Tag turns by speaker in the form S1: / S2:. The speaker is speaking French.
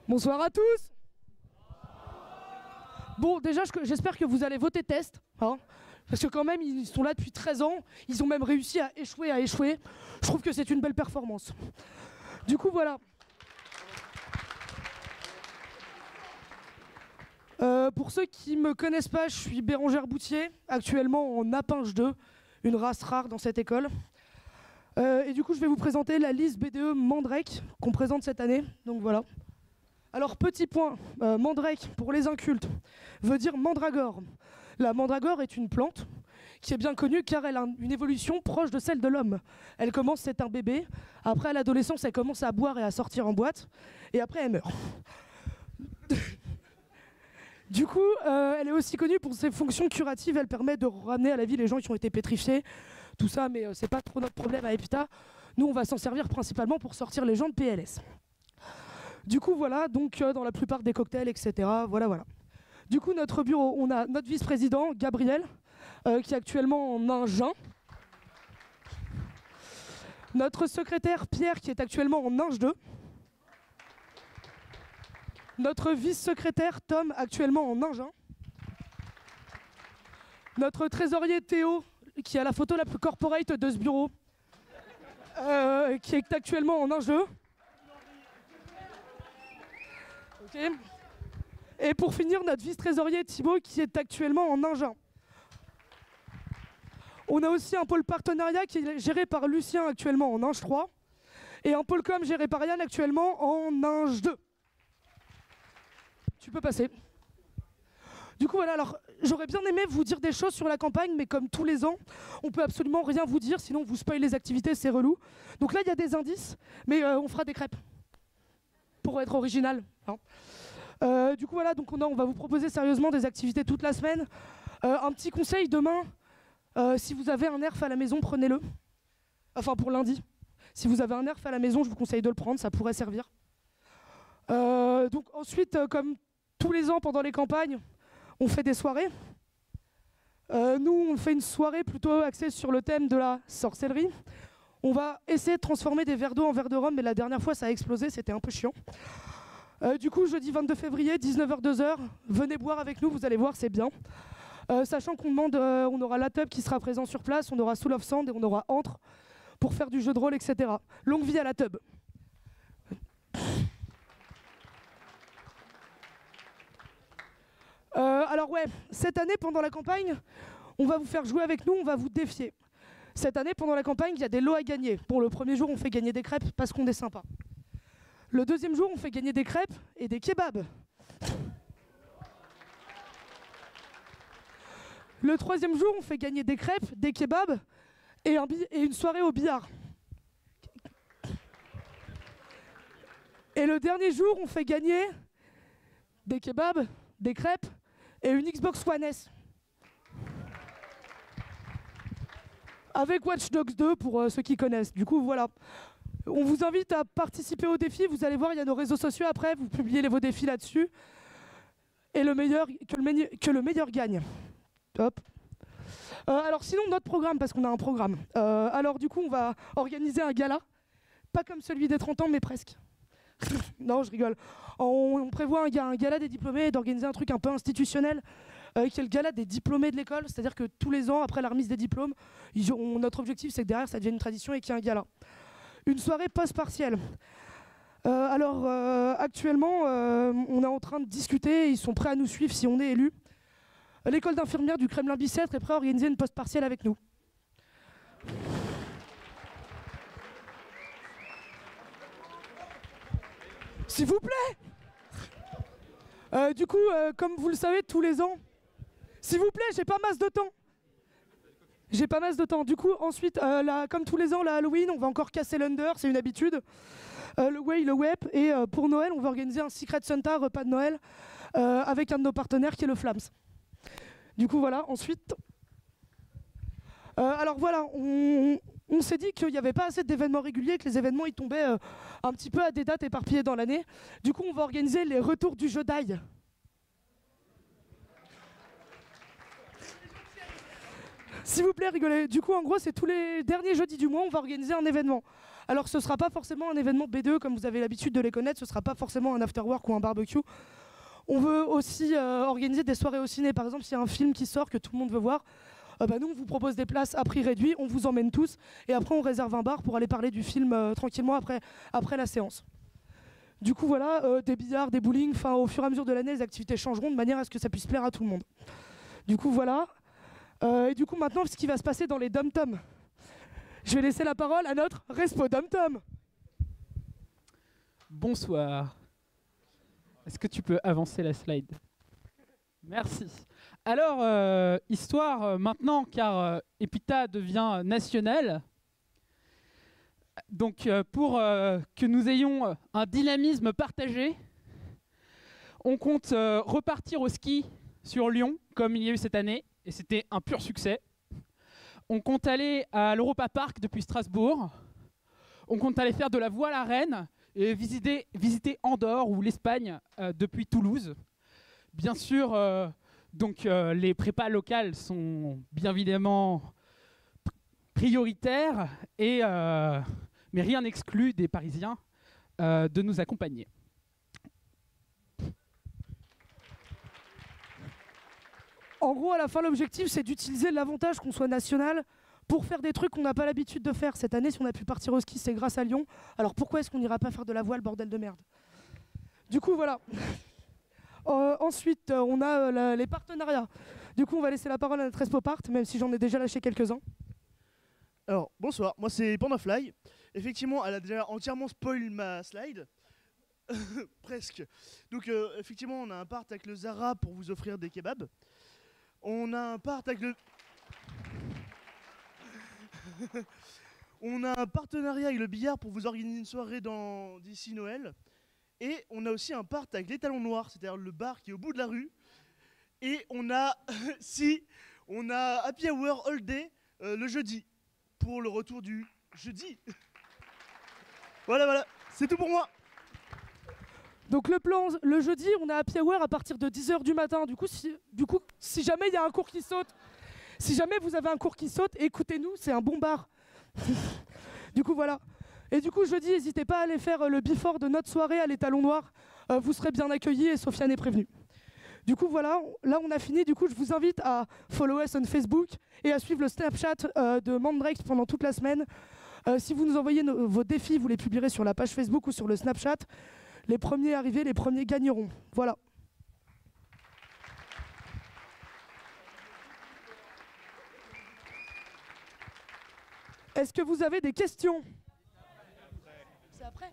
S1: Bonsoir à tous. Bon, déjà, j'espère que vous allez voter test, hein, parce que quand même, ils sont là depuis 13 ans, ils ont même réussi à échouer. Je trouve que c'est une belle performance. Du coup, voilà. Pour ceux qui ne me connaissent pas, je suis Bérangère Boutier, actuellement en Apinge 2, une race rare dans cette école. Et du coup, je vais vous présenter la liste BDE Mandrake qu'on présente cette année, donc voilà. Alors, petit point, Mandrake, pour les incultes, veut dire mandragore. La mandragore est une plante qui est bien connue car elle a une évolution proche de celle de l'homme. Elle commence, c'est un bébé, après à l'adolescence, elle commence à boire et à sortir en boîte, et après elle meurt. Du coup, elle est aussi connue pour ses fonctions curatives, elle permet de ramener à la vie les gens qui ont été pétrifiés, tout ça, mais c'est pas trop notre problème à Epita. Nous, on va s'en servir principalement pour sortir les gens de PLS. Du coup, voilà, donc dans la plupart des cocktails, etc. Voilà. Du coup, notre bureau, on a notre vice-président, Gabriel, qui est actuellement en Agen. Notre secrétaire, Pierre, qui est actuellement en Inge 2. Notre vice-secrétaire, Tom, actuellement en Inge 1. Notre trésorier, Théo, qui a la photo la plus corporate de ce bureau, qui est actuellement en Inge 2. Okay. Et pour finir, notre vice-trésorier Thibaut qui est actuellement en Inge 1. On a aussi un pôle partenariat qui est géré par Lucien actuellement en Inge 3 et un pôle com géré par Yann actuellement en Inge 2. Tu peux passer. Du coup voilà, alors j'aurais bien aimé vous dire des choses sur la campagne, mais comme tous les ans, on peut absolument rien vous dire, sinon vous spoil les activités, c'est relou. Donc là il y a des indices, mais on fera des crêpes. Pour être original. Hein. Du coup voilà, donc on va vous proposer sérieusement des activités toute la semaine. Un petit conseil demain, si vous avez un nerf à la maison, prenez-le. Enfin pour lundi. Si vous avez un nerf à la maison, je vous conseille de le prendre, ça pourrait servir. Donc ensuite, comme tous les ans pendant les campagnes, on fait des soirées. Nous, on fait une soirée plutôt axée sur le thème de la sorcellerie. On va essayer de transformer des verres d'eau en verres de rhum, mais la dernière fois ça a explosé, c'était un peu chiant. Du coup, jeudi 22 février, 19h-2h, venez boire avec nous, vous allez voir, c'est bien. Sachant qu'on demande, on aura la tub qui sera présent sur place, on aura Soul of Sand et on aura Entre pour faire du jeu de rôle, etc. Longue vie à la tub. Alors ouais, cette année, pendant la campagne, on va vous faire jouer avec nous, on va vous défier. Cette année, pendant la campagne, il y a des lots à gagner. Bon, le premier jour, on fait gagner des crêpes parce qu'on est sympa. Le deuxième jour, on fait gagner des crêpes et des kebabs. Le troisième jour, on fait gagner des crêpes, des kebabs et une soirée au billard. Et le dernier jour, on fait gagner des kebabs, des crêpes et une Xbox One S. Avec Watch Dogs 2 pour ceux qui connaissent. Du coup, voilà. On vous invite à participer au défi. Vous allez voir, il y a nos réseaux sociaux après. Vous publiez vos défis là-dessus. Et que le meilleur gagne. Top. Alors sinon, notre programme, parce qu'on a un programme. Alors du coup, on va organiser un gala. Pas comme celui des 30 ans, mais presque. Non, je rigole. On prévoit un gala des diplômés et d'organiser un truc un peu institutionnel qui est le gala des diplômés de l'école. C'est-à-dire que tous les ans, après la remise des diplômes, notre objectif, c'est que derrière, ça devienne une tradition et qu'il y ait un gala. Une soirée post-partielle. Actuellement, on est en train de discuter, ils sont prêts à nous suivre si on est élu. L'école d'infirmière du Kremlin-Bicêtre est prête à organiser une post-partielle avec nous. S'il vous plaît. Du coup, comme vous le savez, tous les ans... S'il vous plaît, j'ai pas masse de temps. Du coup, ensuite, comme tous les ans, la Halloween, on va encore casser l'under, c'est une habitude. Le web, et pour Noël, on va organiser un Secret Santa, repas de Noël, avec un de nos partenaires qui est le Flams. Du coup, voilà, ensuite... alors voilà, on s'est dit qu'il n'y avait pas assez d'événements réguliers, que les événements ils tombaient un petit peu à des dates éparpillées dans l'année. Du coup, on va organiser les retours du jeu d'ail. S'il vous plaît, rigolez. Du coup, en gros, c'est tous les derniers jeudis du mois, on va organiser un événement. Alors, ce ne sera pas forcément un événement B2 comme vous avez l'habitude de les connaître, ce ne sera pas forcément un afterwork ou un barbecue. On veut aussi organiser des soirées au ciné. Par exemple, s'il y a un film qui sort que tout le monde veut voir, nous, on vous propose des places à prix réduit, on vous emmène tous, et après, on réserve un bar pour aller parler du film tranquillement après la séance. Du coup, voilà, des billards, des bowling, au fur et à mesure de l'année, les activités changeront de manière à ce que ça puisse plaire à tout le monde. Du coup, voilà. Et du coup, maintenant, ce qui va se passer dans les dom-toms. Je vais laisser la parole à notre Respo dom-tom.
S2: Bonsoir. Est-ce que tu peux avancer la slide? Merci. Alors, histoire maintenant, car Epita devient nationale. Donc, pour que nous ayons un dynamisme partagé, on compte repartir au ski sur Lyon, comme il y a eu cette année, et c'était un pur succès. On compte aller à l'Europa Park depuis Strasbourg. On compte aller faire de la voile à Rennes et visiter Andorre ou l'Espagne depuis Toulouse. Bien sûr, les prépas locales sont bien évidemment prioritaires, mais rien n'exclut des Parisiens de nous accompagner.
S1: En gros, à la fin, l'objectif, c'est d'utiliser l'avantage qu'on soit national pour faire des trucs qu'on n'a pas l'habitude de faire. Cette année, si on a pu partir au ski, c'est grâce à Lyon. Alors pourquoi est-ce qu'on n'ira pas faire de la voile, bordel de merde? Du coup, voilà. Ensuite, on a les partenariats. Du coup, on va laisser la parole à notre Espopart, même si j'en ai déjà lâché quelques-uns.
S3: Alors, bonsoir, moi c'est Pandafly. Effectivement, elle a déjà entièrement spoil ma slide. Presque. Donc, effectivement, on a un part avec le Zara pour vous offrir des kebabs. On a un part avec le... On a un partenariat avec le billard pour vous organiser une soirée d'ici Noël. Et on a aussi un part avec les Talons Noirs, c'est-à-dire le bar qui est au bout de la rue. Et on a, on a Happy Hour All Day le jeudi, pour le retour du jeudi. Voilà, c'est tout pour moi.
S1: Donc le plan, le jeudi, on a Happy Hour à partir de 10h du matin. Du coup, si jamais il y a un cours qui saute, si jamais vous avez un cours qui saute, écoutez-nous, c'est un bon bar. Du coup, voilà. Et du coup, jeudi, n'hésitez pas à aller faire le before de notre soirée à l'Étalon Noir. Vous serez bien accueillis et Sofiane est prévenue. Du coup, voilà, là on a fini. Du coup, je vous invite à follow us on Facebook et à suivre le Snapchat de Mandrake pendant toute la semaine. Si vous nous envoyez vos défis, vous les publierez sur la page Facebook ou sur le Snapchat. Les premiers arrivés, les premiers gagneront. Voilà. Est-ce que vous avez des questions? C'est après ?